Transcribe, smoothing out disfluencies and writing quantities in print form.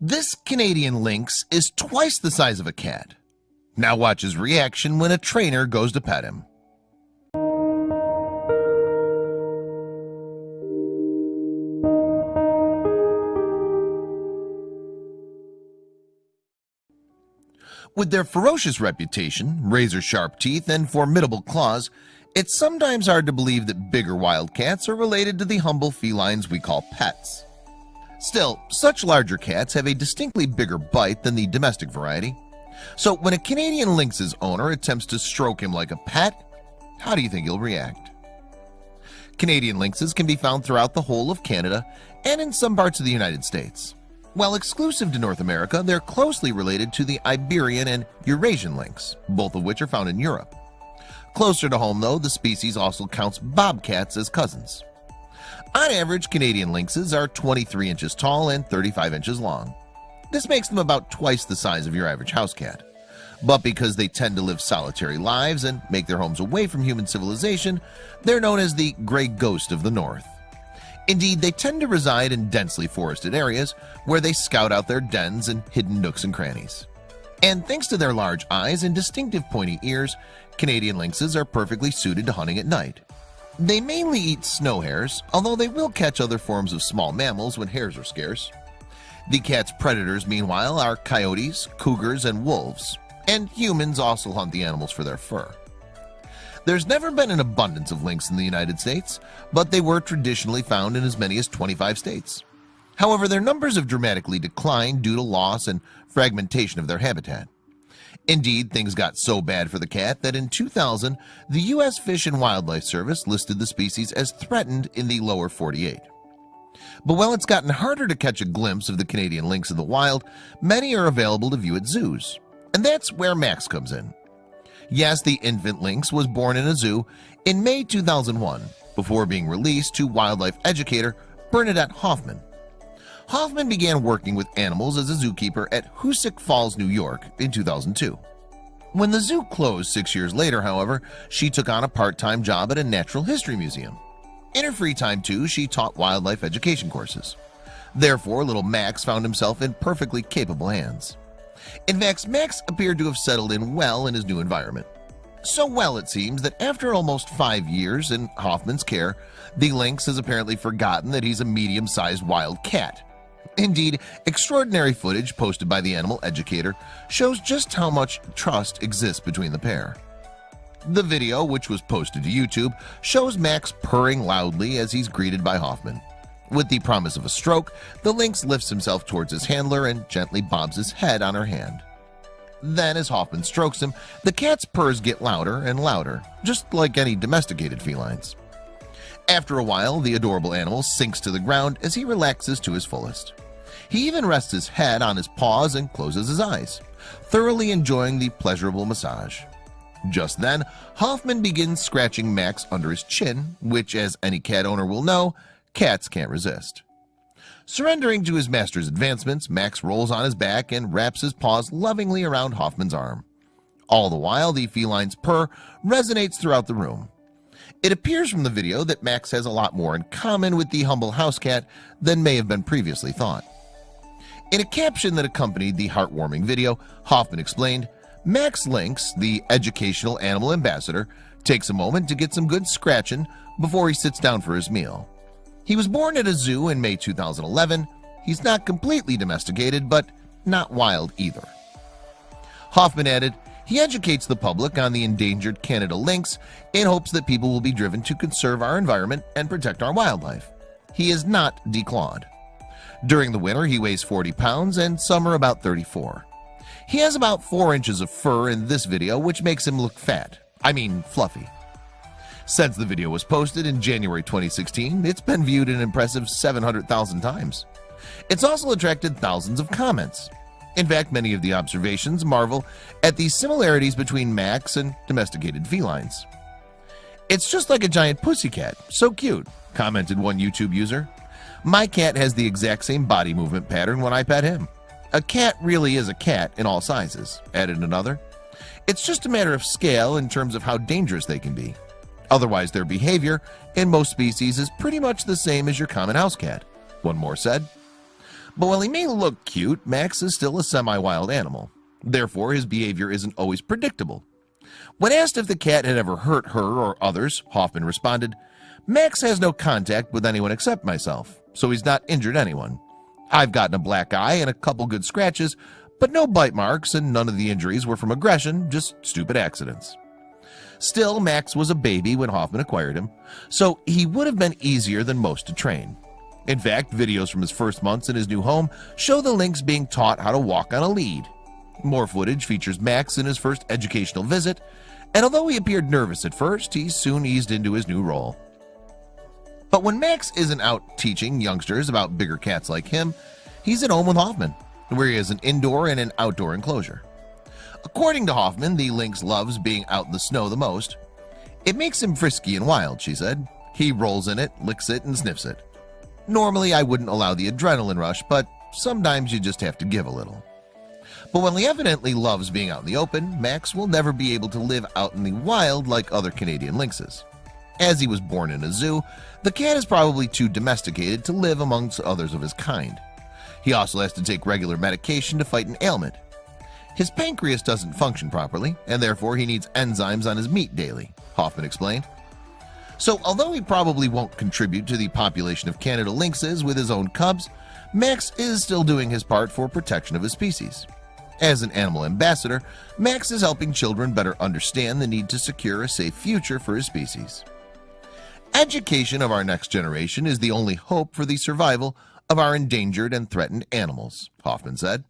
This Canadian lynx is twice the size of a cat. Now watch his reaction when a trainer goes to pet him. With their ferocious reputation, razor-sharp teeth, and formidable claws, it's sometimes hard to believe that bigger wild cats are related to the humble felines we call pets. Still, such larger cats have a distinctly bigger bite than the domestic variety. So when a Canadian lynx's owner attempts to stroke him like a pet, how do you think he'll react? Canadian lynxes can be found throughout the whole of Canada and in some parts of the United States. While exclusive to North America, they're closely related to the Iberian and Eurasian lynx, both of which are found in Europe. Closer to home, though, the species also counts bobcats as cousins. On average, Canadian lynxes are 23 inches tall and 35 inches long. This makes them about twice the size of your average house cat. But because they tend to live solitary lives and make their homes away from human civilization, they're known as the gray ghost of the North. Indeed, they tend to reside in densely forested areas where they scout out their dens and hidden nooks and crannies. And thanks to their large eyes and distinctive pointy ears, Canadian lynxes are perfectly suited to hunting at night. They mainly eat snow hares, although they will catch other forms of small mammals when hares are scarce. The cat's predators, meanwhile, are coyotes, cougars, and wolves, and humans also hunt the animals for their fur. There's never been an abundance of lynx in the United States, but they were traditionally found in as many as 25 states. However, their numbers have dramatically declined due to loss and fragmentation of their habitat. Indeed, things got so bad for the cat that in 2000, the U.S. Fish and Wildlife Service listed the species as threatened in the lower 48. But while it's gotten harder to catch a glimpse of the Canadian lynx in the wild, many are available to view at zoos. And that's where Max comes in. Yes, the infant lynx was born in a zoo in May 2001 before being released to wildlife educator Bernadette Hoffman. Hoffman began working with animals as a zookeeper at Hoosick Falls, New York in 2002. When the zoo closed 6 years later, however, she took on a part-time job at a natural history museum. In her free time, too, she taught wildlife education courses. Therefore, little Max found himself in perfectly capable hands. In fact, Max appeared to have settled in well in his new environment. So well, it seems, that after almost 5 years in Hoffman's care, the lynx has apparently forgotten that he's a medium-sized wild cat. Indeed, extraordinary footage posted by the animal educator shows just how much trust exists between the pair. The video, which was posted to YouTube, shows Max purring loudly as he's greeted by Hoffman. With the promise of a stroke, the lynx lifts himself towards his handler and gently bobs his head on her hand. Then, as Hoffman strokes him, the cat's purrs get louder and louder, just like any domesticated felines. After a while, the adorable animal sinks to the ground as he relaxes to his fullest. He even rests his head on his paws and closes his eyes, thoroughly enjoying the pleasurable massage. Just then, Hoffman begins scratching Max under his chin, which, as any cat owner will know, cats can't resist. Surrendering to his master's advancements, Max rolls on his back and wraps his paws lovingly around Hoffman's arm. All the while, the feline's purr resonates throughout the room. It appears from the video that Max has a lot more in common with the humble house cat than may have been previously thought. In a caption that accompanied the heartwarming video, Hoffman explained, "Max Lynx, the educational animal ambassador, takes a moment to get some good scratching before he sits down for his meal. He was born at a zoo in May 2011. He's not completely domesticated, but not wild either." Hoffman added, he educates the public on the endangered Canada lynx in hopes that people will be driven to conserve our environment and protect our wildlife. He is not declawed. During the winter, he weighs 40 pounds and summer about 34. He has about 4 inches of fur in this video, which makes him look fat. I mean fluffy. Since the video was posted in January 2016, it's been viewed an impressive 700,000 times. It's also attracted thousands of comments. In fact, many of the observations marvel at the similarities between Max and domesticated felines. "It's just like a giant pussycat, so cute," commented one YouTube user. "My cat has the exact same body movement pattern when I pet him. A cat really is a cat in all sizes," added another. "It's just a matter of scale in terms of how dangerous they can be. Otherwise, their behavior in most species is pretty much the same as your common house cat," one more said. But while he may look cute, Max is still a semi-wild animal. Therefore, his behavior isn't always predictable. When asked if the cat had ever hurt her or others, Hoffman responded, "Max has no contact with anyone except myself, so he's not injured anyone. I've gotten a black eye and a couple good scratches, but no bite marks, and none of the injuries were from aggression, just stupid accidents." Still, Max was a baby when Hoffman acquired him, so he would have been easier than most to train. In fact, videos from his first months in his new home show the Lynx being taught how to walk on a lead. More footage features Max in his first educational visit, and although he appeared nervous at first, he soon eased into his new role. But when Max isn't out teaching youngsters about bigger cats like him, he's at home with Hoffman, where he has an indoor and an outdoor enclosure. According to Hoffman, the Lynx loves being out in the snow the most. "It makes him frisky and wild," she said. "He rolls in it, licks it, and sniffs it. Normally, I wouldn't allow the adrenaline rush, but sometimes you just have to give a little." But while he evidently loves being out in the open, Max will never be able to live out in the wild like other Canadian lynxes. As he was born in a zoo, the cat is probably too domesticated to live amongst others of his kind. He also has to take regular medication to fight an ailment. His pancreas doesn't function properly, and therefore he needs enzymes on his meat daily, Hoffman explained. So although he probably won't contribute to the population of Canada lynxes with his own cubs, Max is still doing his part for protection of his species. As an animal ambassador, Max is helping children better understand the need to secure a safe future for his species. Education of our next generation is the only hope for the survival of our endangered and threatened animals, Hoffman said.